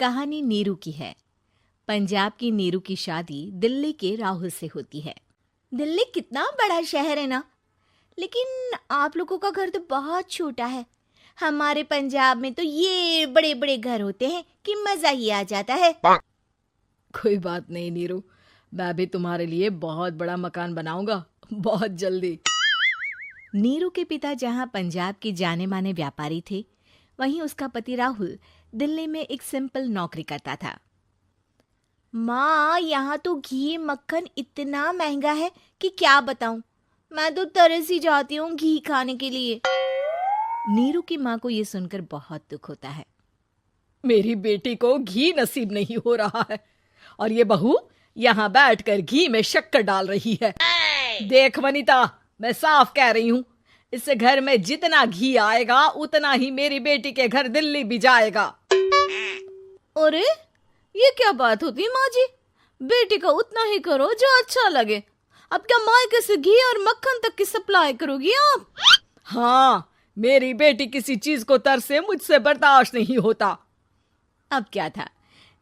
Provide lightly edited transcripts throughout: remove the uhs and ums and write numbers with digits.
कहानी नीरू की है। पंजाब की नीरू की शादी दिल्ली के राहुल से होती है। दिल्ली कितना बड़ा शहर है ना, लेकिन आप लोगों का घर तो बहुत छोटा है। हमारे पंजाब में तो ये बड़े बड़े घर होते हैं कि मजा ही आ जाता है। कोई बात नहीं नीरू, मैं भी तुम्हारे लिए बहुत बड़ा मकान बनाऊंगा बहुत जल्दी। नीरू के पिता जहाँ पंजाब के जाने माने व्यापारी थे, वहीं उसका पति राहुल दिल्ली में एक सिंपल नौकरी करता था। माँ, यहाँ तो घी मक्खन इतना महंगा है कि क्या बताऊं। मैं तो तरस ही जाती हूँ घी खाने के लिए। नीरू की माँ को ये सुनकर बहुत दुख होता है। मेरी बेटी को घी नसीब नहीं हो रहा है और ये बहू यहाँ बैठकर घी में शक्कर डाल रही है। देख वनिता, मैं साफ कह रही हूँ, इस घर में जितना घी आएगा उतना ही मेरी बेटी के घर दिल्ली भी जाएगा। अरे ये क्या बात होती है माँ जी? बेटी का उतना ही करो जो अच्छा लगे। अब क्या मायके से घी और मक्खन तक की सप्लाई करोगी आप? हाँ, मेरी बेटी किसी चीज को तरसे मुझसे बर्दाश्त नहीं होता। अब क्या था,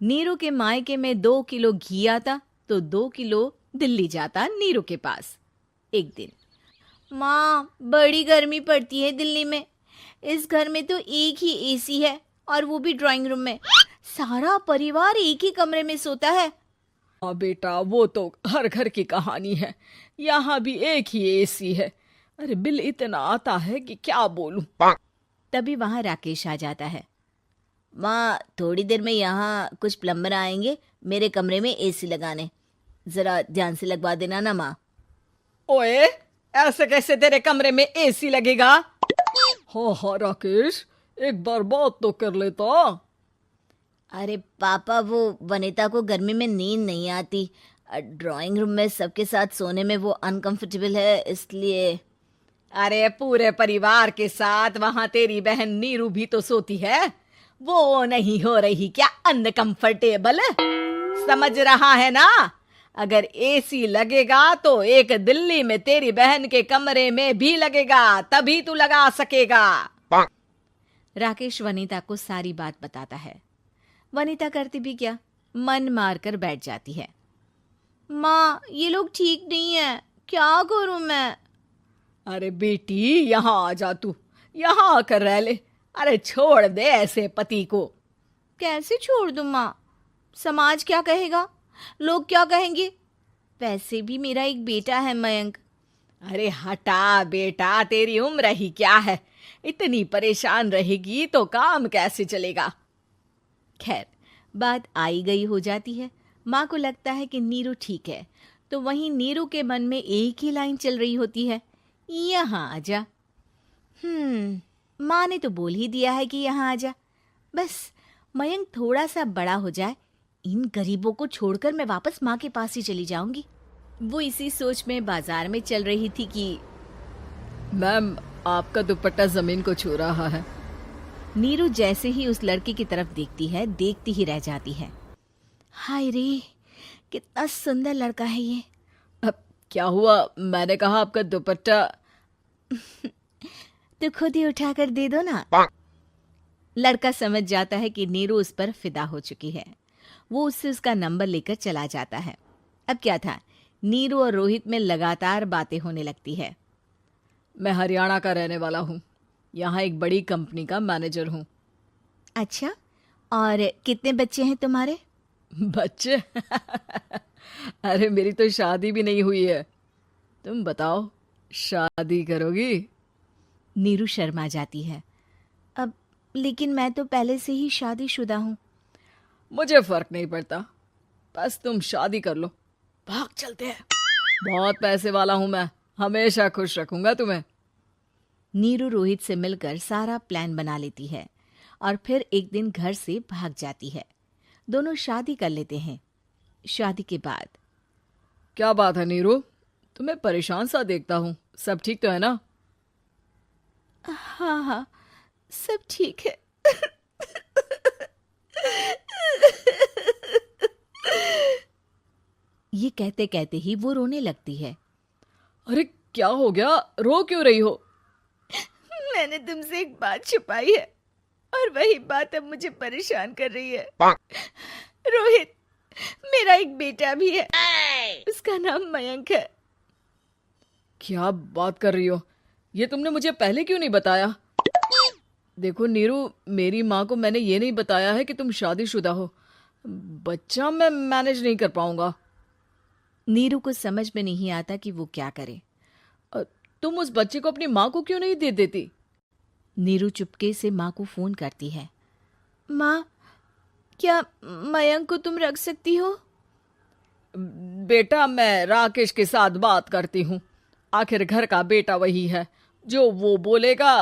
नीरू के मायके में 2 किलो घी आता तो 2 किलो दिल्ली जाता नीरू के पास। एक दिन, माँ बड़ी गर्मी पड़ती है दिल्ली में। इस घर में तो एक ही एसी है और वो भी ड्राइंग रूम में। सारा परिवार एक ही कमरे में सोता है। हाँ बेटा, वो तो हर घर की कहानी है। यहाँ भी एक ही एसी है। अरे बिल इतना आता है कि क्या बोलूं। तभी वहां राकेश आ जाता है। माँ, थोड़ी देर में यहाँ कुछ प्लम्बर आएंगे मेरे कमरे में एसी लगाने। जरा ध्यान से लगवा देना ना माँ। ओए, ऐसे कैसे तेरे कमरे में एसी लगेगा? हाँ राकेश, एक बार बात तो कर लेता। अरे पापा, वो वनिता को गर्मी में नींद नहीं आती। ड्राइंग रूम में सबके साथ सोने में वो अनकंफर्टेबल है, इसलिए। अरे पूरे परिवार के साथ वहां तेरी बहन नीरू भी तो सोती है। वो नहीं हो रही क्या अनकंफर्टेबल? समझ रहा है ना? अगर एसी लगेगा तो एक दिल्ली में तेरी बहन के कमरे में भी लगेगा, तभी तू लगा सकेगा। राकेश वनिता को सारी बात बताता है। वनिता करती भी क्या, मन मारकर बैठ जाती है। माँ, ये लोग ठीक नहीं है, क्या करूं मैं? अरे बेटी, यहाँ आ जा, तू यहाँ आकर रह ले। अरे छोड़ दे ऐसे पति को। कैसे छोड़ दूं माँ? समाज क्या कहेगा, लोग क्या कहेंगे? वैसे भी मेरा एक बेटा है मयंक। अरे हटा बेटा, तेरी उम्र ही क्या है, इतनी परेशान रहेगी तो काम कैसे चलेगा। खैर, बात आई गई हो जाती है। माँ को लगता है कि नीरू ठीक है, तो वहीं नीरू के मन में एक ही लाइन चल रही होती है, यहाँ आजा। माँ ने तो बोल ही दिया है कि यहाँ आजा। बस मयंक थोड़ा सा बड़ा हो जाए, इन गरीबों को छोड़कर मैं वापस माँ के पास ही चली जाऊंगी। वो इसी सोच में बाजार में चल रही थी कि मैम, आपका दुपट्टा जमीन को छू रहा है। नीरू जैसे ही उस लड़की की तरफ देखती है, देखती ही रह जाती है। हाय रे, कितना सुंदर लड़का है ये। अब क्या हुआ? मैंने कहा आपका दुपट्टा। तो खुद ही उठाकर दे दो ना। लड़का समझ जाता है कि नीरू उस पर फिदा हो चुकी है। वो उससे उसका नंबर लेकर चला जाता है। अब क्या था, नीरू और रोहित में लगातार बातें होने लगती है। मैं हरियाणा का रहने वाला हूँ, यहाँ एक बड़ी कंपनी का मैनेजर हूँ। अच्छा, और कितने बच्चे हैं तुम्हारे? बच्चे? अरे मेरी तो शादी भी नहीं हुई है। तुम बताओ, शादी करोगी? नीरू शर्मा जाती है। अब लेकिन मैं तो पहले से ही शादीशुदा हूँ। मुझे फर्क नहीं पड़ता, बस तुम शादी कर लो, भाग चलते हैं। बहुत पैसे वाला हूँ मैं, हमेशा खुश रखूंगा तुम्हें। नीरू रोहित से मिलकर सारा प्लान बना लेती है और फिर एक दिन घर से भाग जाती है। दोनों शादी कर लेते हैं। शादी के बाद, क्या बात है नीरू, तुम्हें परेशान सा देखता हूँ, सब ठीक तो है ना? हाँ हाँ, सब ठीक है। ये कहते कहते ही वो रोने लगती है। अरे क्या हो गया, रो क्यों रही हो? मैंने तुमसे एक बात छुपाई है। और वही बात अब मुझे परेशान कर रही है। रोहित, मेरा एक बेटा भी है, उसका नाम मयंक है। क्या बात कर रही हो? ये तुमने मुझे पहले क्यों नहीं बताया? देखो नीरू, मेरी माँ को मैंने ये नहीं बताया है कि तुम शादीशुदा हो। बच्चा मैं मैनेज नहीं कर पाऊंगा। नीरू को समझ में नहीं आता कि वो क्या करे। तुम उस बच्चे को अपनी माँ को क्यों नहीं दे देती? नीरू चुपके से माँ को फोन करती है। माँ, क्या मयंक को तुम रख सकती हो? बेटा, मैं राकेश के साथ बात करती हूँ। आखिर घर का बेटा वही है, जो वो बोलेगा।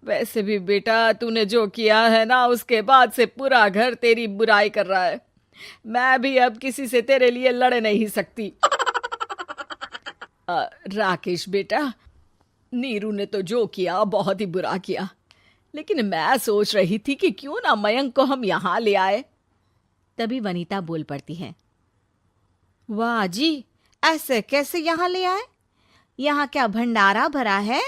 वैसे भी बेटा, तूने जो किया है ना, उसके बाद से पूरा घर तेरी बुराई कर रहा है। मैं भी अब किसी से तेरे लिए लड़ नहीं सकती। राकेश बेटा, नीरू ने तो जो किया बहुत ही बुरा किया, लेकिन मैं सोच रही थी कि क्यों ना मयंक को हम यहाँ ले आए। तभी वनीता बोल पड़ती है। वाह जी, ऐसे कैसे यहाँ ले आए? यहाँ क्या भंडारा भरा है?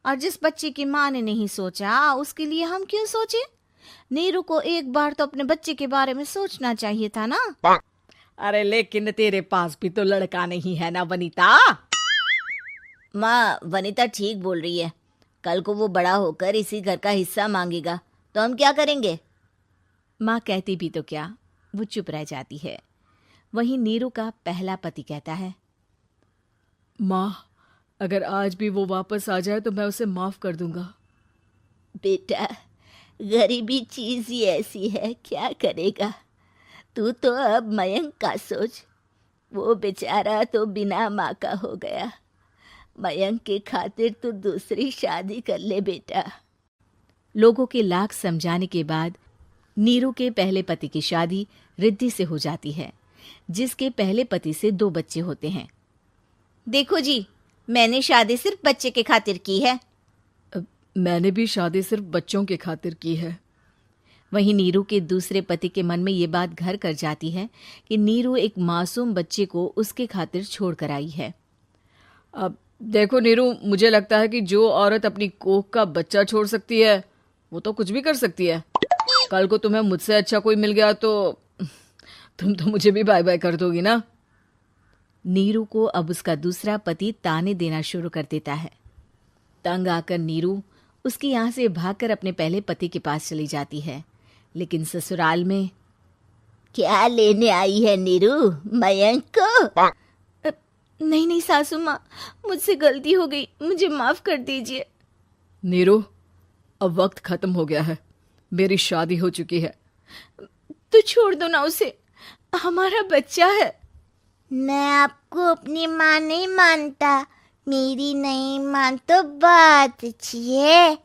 और जिस बच्चे की माँ ने नहीं सोचा, उसके लिए हम क्यों सोचे? नीरू को एक बार तो अपने बच्चे के बारे में सोचना चाहिए था ना। अरे लेकिन तेरे पास भी तो लड़का नहीं है ना वनीता। माँ, वनीता ठीक बोल रही है। कल को वो बड़ा होकर इसी घर का हिस्सा मांगेगा तो हम क्या करेंगे? माँ कहती भी तो क्या, वो चुप रह जाती है। वहीं नीरू का पहला पति कहता है। माँ, अगर आज भी वो वापस आ जाए तो मैं उसे माफ कर दूंगा। बेटा, गरीबी चीज ही ऐसी है, क्या करेगा? तू तो अब मयंक का सोच। वो बेचारा तो बिना माँ का हो गया। मयंक के खातिर तू दूसरी शादी कर ले बेटा। लोगों के लाख समझाने के बाद नीरू के पहले पति की शादी रिद्धि से हो जाती है, जिसके पहले पति से 2 बच्चे होते हैं। देखो जी, मैंने शादी सिर्फ बच्चे के खातिर की है। मैंने भी शादी सिर्फ बच्चों के खातिर की है। वहीं नीरू के दूसरे पति के मन में ये बात घर कर जाती है कि नीरू एक मासूम बच्चे को उसके खातिर छोड़ कर आई है। अब देखो नीरू, मुझे लगता है कि जो औरत अपनी कोख का बच्चा छोड़ सकती है, वो तो कुछ भी कर सकती है। कल को तुम्हें मुझसे अच्छा कोई मिल गया तो तुम तो मुझे भी बाय बाय कर दोगी ना। नीरू को अब उसका दूसरा पति ताने देना शुरू कर देता है। तंग आकर नीरू उसके यहाँ से भागकर अपने पहले पति के पास चली जाती है, लेकिन ससुराल में क्या लेने आई है नीरू, मयंक को? नहीं नहीं सासू माँ, मुझसे गलती हो गई, मुझे माफ कर दीजिए। नीरू, अब वक्त खत्म हो गया है, मेरी शादी हो चुकी है। तो छोड़ दो ना उसे, हमारा बच्चा है। मैं आपको अपनी माँ नहीं मानता, मेरी नहीं मान तो बात अच्छी है।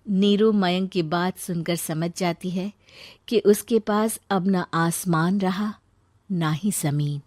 नीरू मयंक की बात सुनकर समझ जाती है कि उसके पास अब न आसमान रहा ना ही जमीन।